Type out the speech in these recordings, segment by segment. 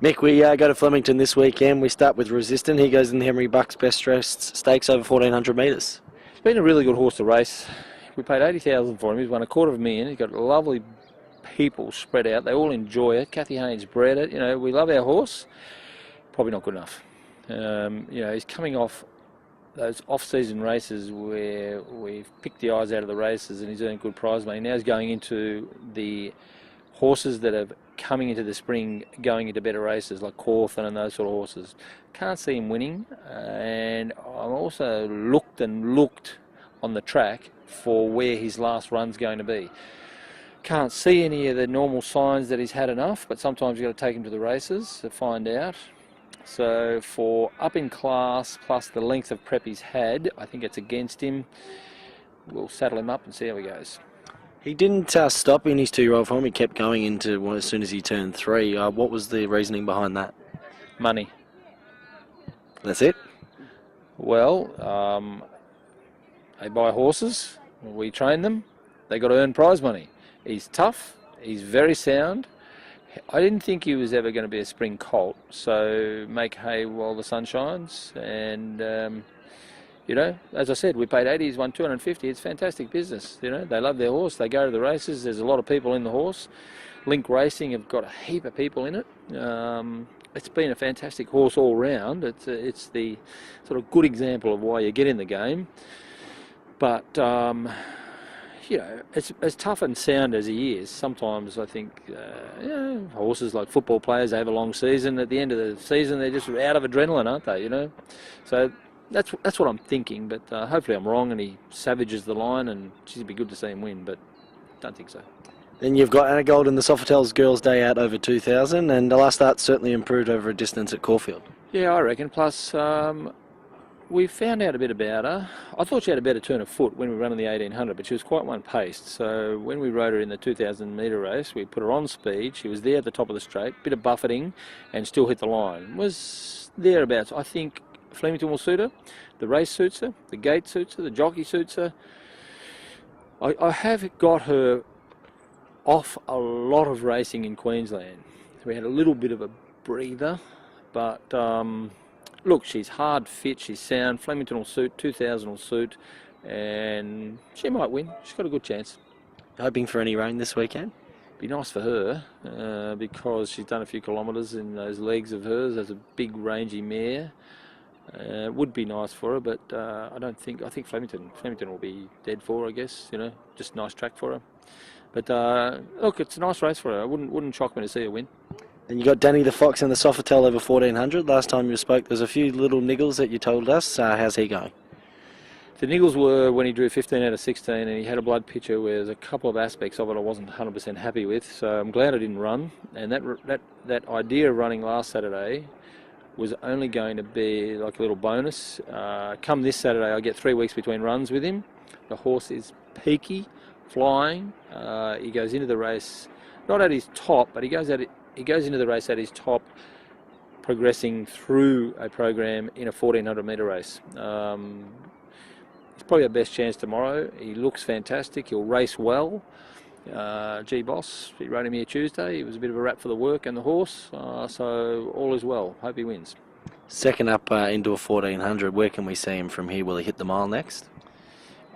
Mick, we go to Flemington this weekend. We start with Resistant. He goes in the Henry Bucks Best Dressed Stakes over 1,400 metres. It's been a really good horse to race. We paid 80,000 for him. He's won $250,000. He's got lovely people spread out. They all enjoy it. Kathy Haynes bred it. You know, we love our horse. Probably not good enough. You know, he's coming off those off-season races where we've picked the eyes out of the races and he's earned good prize money. Now he's going into the horses that are coming into the spring, going into better races like Cawthon and those sort of horses. Can't see him winning, and I'm also looked on the track for where his last run's going to be. Can't see any of the normal signs that he's had enough, but sometimes you've got to take him to the races to find out. So for up in class plus the length of prep he's had, I think it's against him. We'll saddle him up and see how he goes. He didn't stop in his 2-year-old form. He kept going into one as soon as he turned 3. What was the reasoning behind that? Money. That's it? Well, they buy horses, we train them, they got to earn prize money. He's tough, he's very sound. I didn't think he was ever going to be a spring colt, so make hay while the sun shines. And you know, as I said, we paid 80, he's won 250. It's fantastic business. You know, they love their horse. They go to the races. There's a lot of people in the horse. Link Racing have got a heap of people in it. It's been a fantastic horse all round. It's the sort of good example of why you get in the game. But you know, it's as tough and sound as he is. Sometimes I think horses like football players, they have a long season. At the end of the season, they're just out of adrenaline, aren't they? You know, so. That's what I'm thinking, but hopefully I'm wrong and he savages the line, and it'd be good to see him win, but don't think so. Then you've got Anna Gold in the Sofotels Girls' Day Out over 2,000, and the last start certainly improved over a distance at Caulfield. Yeah, I reckon. Plus, we found out a bit about her. I thought she had a better turn of foot when we ran in the 1,800, but she was quite one-paced. So when we rode her in the 2,000-metre race, we put her on speed. She was there at the top of the straight, bit of buffeting, and still hit the line. Was thereabouts. I think Flemington will suit her, the race suits her, the gate suits her, the jockey suits her. I have got her off a lot of racing in Queensland. We had a little bit of a breather, but look, she's hard fit, she's sound. Flemington will suit, 2000 will suit, and she might win. She's got a good chance. Hoping for any rain this weekend? Be nice for her because she's done a few kilometres in those legs of hers as a big rangy mare. Would be nice for her, but I think Flemington will be dead for her, I guess. You know, just nice track for her. But look, it's a nice race for her. It wouldn't shock me to see her win. And you got Danny the Fox and the Sofitel over 1,400. Last time you spoke, there's a few little niggles that you told us. How's he going? The niggles were when he drew 15 out of 16 and he had a blood picture where there's a couple of aspects of it I wasn't 100% happy with. So I'm glad I didn't run. And that idea of running last Saturday was only going to be like a little bonus. Come this Saturday, I get 3 weeks between runs with him. The horse is peaky, flying. He goes into the race, not at his top, but he goes into the race at his top, progressing through a program in a 1,400-metre race. It's probably our best chance tomorrow. He looks fantastic. He'll race well. Boss, he rode him here Tuesday. He was a bit of a wrap for the work and the horse, so all is well. Hope he wins. Second up into a 1,400. Where can we see him from here? Will he hit the mile next?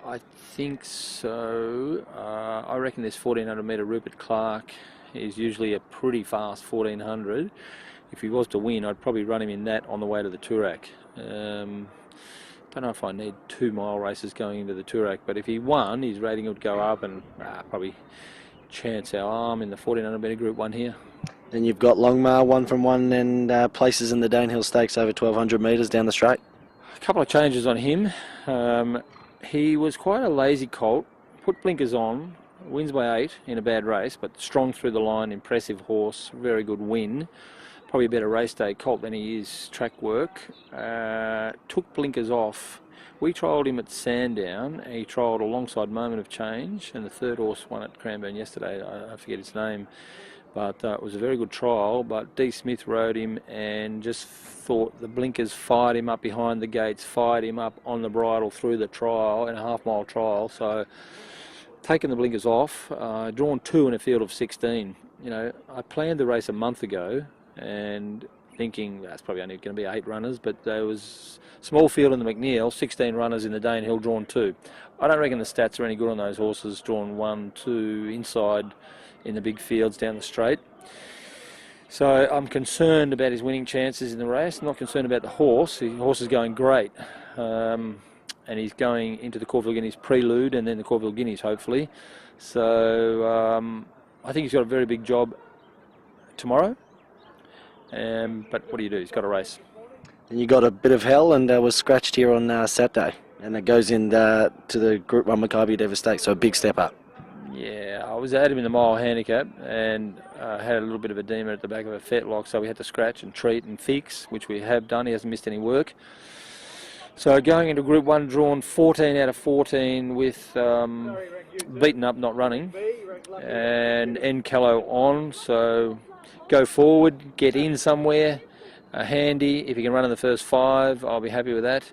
I think so. I reckon this 1,400-metre Rupert Clark is usually a pretty fast 1,400. If he was to win, I'd probably run him in that on the way to the Toorak. Don't know if I need 2 mile races going into the Toorak, but if he won, his rating would go up and probably chance our arm in the 1,400-metre Group 1 here. Then you've got Longmar, 1 from 1, and places in the Danehill Stakes over 1,200 metres down the straight. A couple of changes on him. He was quite a lazy colt, put blinkers on, wins by 8 in a bad race, but strong through the line, impressive horse, very good win. Probably a better race day colt than he is track work. Took blinkers off. We trialled him at Sandown. He trialled alongside Moment of Change, and the third horse won at Cranbourne yesterday. I forget his name, but it was a very good trial. But D. Smith rode him and just thought the blinkers fired him up behind the gates, fired him up on the bridle through the trial in a half-mile trial. So taken the blinkers off, drawn 2 in a field of 16. You know, I planned the race a month ago. and thinking that's probably only going to be 8 runners, but there was small field in the McNeil, 16 runners in the Danehill, drawn 2. I don't reckon the stats are any good on those horses, drawn 1, 2 inside in the big fields down the straight. So I'm concerned about his winning chances in the race. I'm not concerned about the horse. The horse is going great. And he's going into the Corville Guineas prelude and then the Corville Guineas, hopefully. So I think he's got a very big job tomorrow. But what do? He's got a race. And you got a bit of hell and was scratched here on Saturday. And it goes in to the Group 1 Makybe devastate, so a big step up. Yeah, I had him in the mile handicap and had a little bit of edema at the back of a fetlock, so we had to scratch and treat and fix, which we have done. He hasn't missed any work. So going into Group 1, drawn 14 out of 14 with beaten up, not running, and Encalo on. So go forward, get in somewhere, handy. If you can run in the first 5, I'll be happy with that.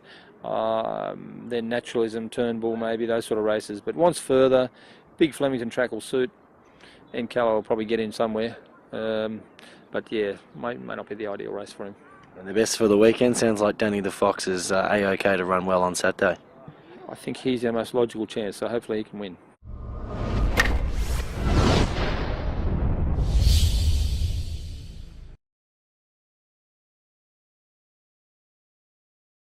Then Naturalism, Turnbull, maybe, those sort of races. But once further, big Flemington track will suit. Encalo will probably get in somewhere. But yeah, might not be the ideal race for him. And the best for the weekend sounds like Danny the Fox is A-OK to run well on Saturday. I think he's our most logical chance, so hopefully he can win.